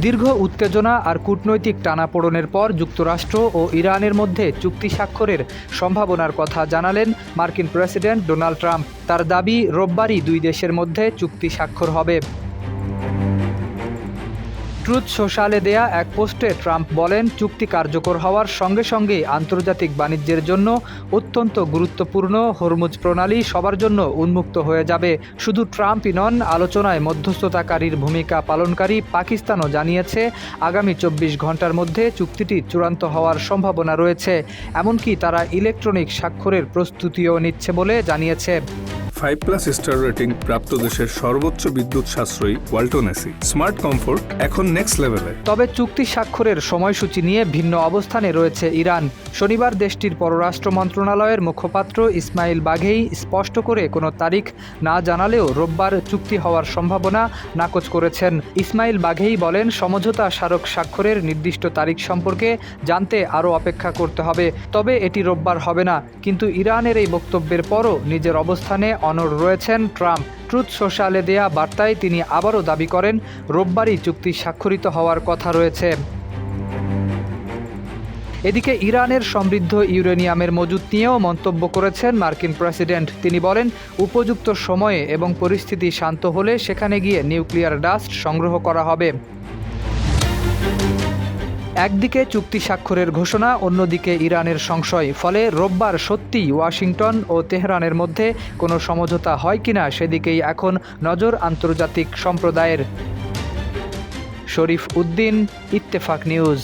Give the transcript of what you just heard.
দীর্ঘ উত্তেজনা আর কূটনৈতিক টানাপোড়েনের পর যুক্তরাষ্ট্র ও ইরানের মধ্যে চুক্তি স্বাক্ষরের সম্ভাবনার কথা জানালেন মার্কিন প্রেসিডেন্ট ডোনাল্ড ট্রাম্প। তার দাবি, রোববারই দুই দেশের মধ্যে চুক্তি স্বাক্ষর হবে। ট্রুথ সোশ্যালে দেয়া এক পোস্টে ট্রাম্প বলেন, চুক্তি কার্যকর হওয়ার সঙ্গে সঙ্গেই আন্তর্জাতিক বাণিজ্যের জন্য অত্যন্ত গুরুত্বপূর্ণ হরমুজ প্রণালী সবার জন্য উন্মুক্ত হয়ে যাবে। শুধু ট্রাম্পই নন, আলোচনায় মধ্যস্থতাকারীর ভূমিকা পালনকারী পাকিস্তানও জানিয়েছে আগামী 24 ঘণ্টার মধ্যে চুক্তিটি চূড়ান্ত হওয়ার সম্ভাবনা রয়েছে। এমনকি তারা ইলেকট্রনিক স্বাক্ষরের প্রস্তুতিও নিচ্ছে বলে জানিয়েছে। 5+ স্টার রেটিং প্রাপ্ত দেশের সর্বোচ্চ বিদ্যুৎ সাশ্রয়ী ওয়ালটন এসি স্মার্ট কমফোর্ট এখন নেক্সট লেভেলে। তবে চুক্তি স্বাক্ষরের সময়সূচি নিয়ে ভিন্ন অবস্থানে রয়েছে ইরান। শনিবার দেশটির পররাষ্ট্র মন্ত্রণালয়ের মুখপাত্র ইসমাইল বাঘেই স্পষ্ট করে কোনো তারিখ না জানালেও রোববার চুক্তি হওয়ার সম্ভাবনা নাকচ করেছেন। ইসমাইল বাঘেই বলেন, সমঝোতা স্মারক স্বাক্ষরের নির্দিষ্ট তারিখ সম্পর্কে জানতে আরও অপেক্ষা করতে হবে, তবে এটি রোববার হবে না। কিন্তু ইরানের এই বক্তব্যের পরও নিজের অবস্থানে অনড় রয়েছেন ট্রাম্প। ট্রুথ সোশ্যালে দেয়া বার্তায় তিনি আবারও দাবি করেন, রোববারই চুক্তি স্বাক্ষরিত হওয়ার কথা রয়েছে। এদিকে ইরানের সমৃদ্ধ ইউরেনিয়ামের মজুত নিয়েও মন্তব্য করেছেন মার্কিন প্রেসিডেন্ট। তিনি বলেন, উপযুক্ত সময়ে এবং পরিস্থিতি শান্ত হলে সেখানে গিয়ে নিউক্লিয়ার ডাস্ট সংগ্রহ করা হবে। একদিকে চুক্তি স্বাক্ষরের ঘোষণা, অন্যদিকে ইরানের সংশয়। ফলে রোববার সত্যিই ওয়াশিংটন ও তেহরানের মধ্যে কোনো সমঝোতা হয় কিনা সেদিকেই এখন নজর আন্তর্জাতিক সম্প্রদায়ের। শরীফ উদ্দিন, ইত্তেফাক নিউজ।